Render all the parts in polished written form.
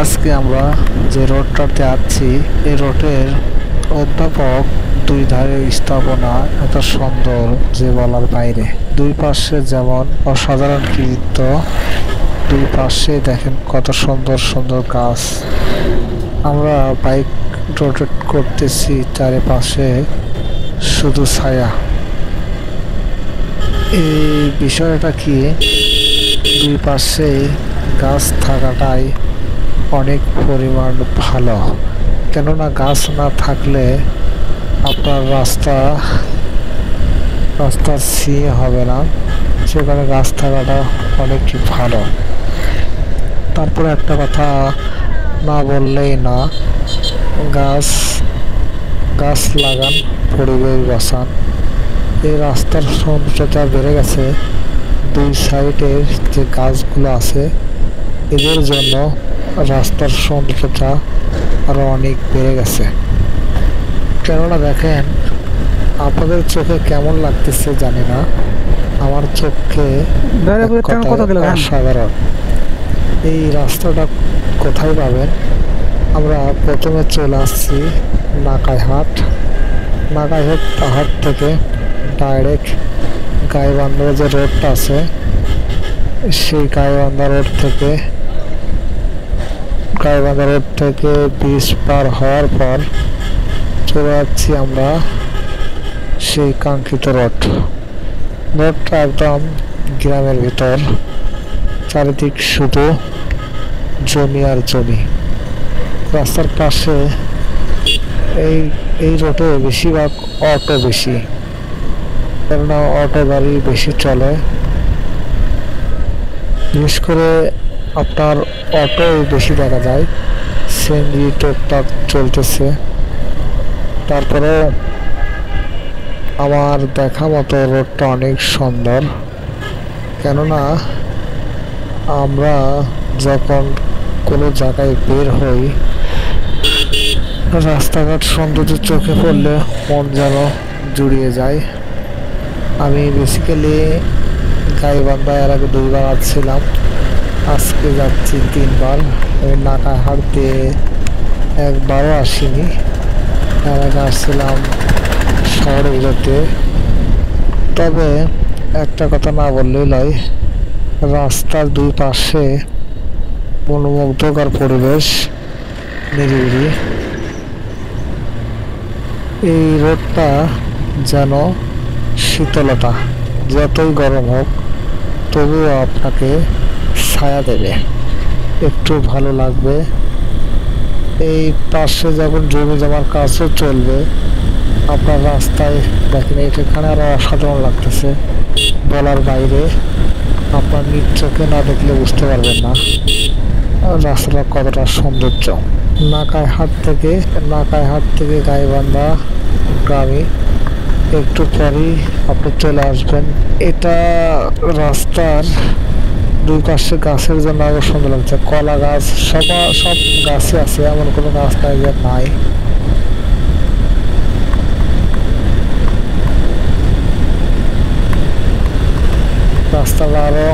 আজকে আমরা যে রোডটাতে আছি এই রোডের অধ্যাপক দুই ধারে স্থাপনা এত সুন্দর যে বলার বাইরে। দুই পাশে যেমন অসাধারণ কৃতিত্ব, দুই পাশে দেখেন কত সুন্দর সুন্দর গাছ। আমরা বাইক রোটেট করতেছি, চারিপাশে শুধু ছায়া। এই বিষয়টা কি, দুই পাশে গাছ থাকাটাই অনেক পরিমাণ ভালো। কেননা গাছ না থাকলে আপনার রাস্তার সি হবে না, সেখানে গাছ থাকাটা অনেক ভালো। তারপরে একটা কথা না বললেই না, গাছ লাগান, পরিবেশ বাঁচান। এই রাস্তার সৌন্দর্যতা বেড়ে গেছে, দুই সাইডের যে গাছগুলো আছে এদের জন্য রাস্তার সৌন্দর্যতা আরো অনেক বেড়ে গেছে। কেননা দেখেন, আপনাদের চোখে কেমন লাগতেছে জানি না, আমার চোখে অসাধারণ। এই রাস্তাটা কোথায় পাবেন? আমরা প্রথমে চলে আসছি নাকাইহাট পাহাড় থেকে ডাইরেক্ট গাইবান্ধা যে রোডটা আছে, সেই গাইবান্ধা রোড থেকে ব্রিজ পার হওয়ার পর চলে যাচ্ছি আমরা সেই কাঙ্ক্ষিত রোডটা একদম গ্রামের ভিতর, চারিদিক শুধু জমি আর জমি। রাস্তার পাশে এই রোডে বেশিরভাগ অটো বেশি, কেননা অটো গাড়ি বেশি চলে। বিশেষ করে আপনার অটো বেশি দেখা যায়, সিএনজি টুকটাক চলতেছে। তারপরে আমার দেখা মতো রোডটা অনেক সুন্দর। কেননা আমরা যখন কোনো জায়গায় বের হই, রাস্তাঘাট সৌন্দর্য চোখে পড়লে মন যেন জুড়িয়ে যায়। আমি বেসিক্যালি গাইবান্ধায় এর আগে 2 বার আসছিলাম, আজকে যাচ্ছি 3 বার। আমি নাকাইহাট দিয়ে একবারও আসিনি, এর আগে আসছিলাম শহরে যেতে। তবে একটা কথা না বললেই নয়, রাস্তার দুই পাশে মনোমুগ্ধকর পরিবেশ, নিরিবিলি। এই রোডটা যেন শীতলতা, যতই গরম হোক তবুও আপনাকে ছায়া দেবে, একটু ভালো লাগবে। এই পাশে যখন জমি জমার কাজও চলবে, আপনার রাস্তায় দেখেন এখানে আরো অসাধারণ লাগতেছে বলার বাইরে। আপনার নিজ চোখে না দেখলে বুঝতে পারবেন না রাস্তাটা কতটা সৌন্দর্য। নাকাইহাট থেকে গাইবান্ধা গ্রামে একটু পরেই আপনি চলে আসবেন। এটা রাস্তার দুই পাশে গাছের জন্য আরো সুন্দর লাগছে। কলা গাছ সব গাছে আছে, এমন কোনো গাছ নাই যে নাই। রাস্তাটা আরো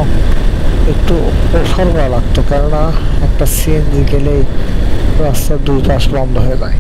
একটু ওঠর করা লাগতো, কেননা একটা সিএনজি গেলেই রাস্তার দুই পাশ বন্ধ হয়ে যায়।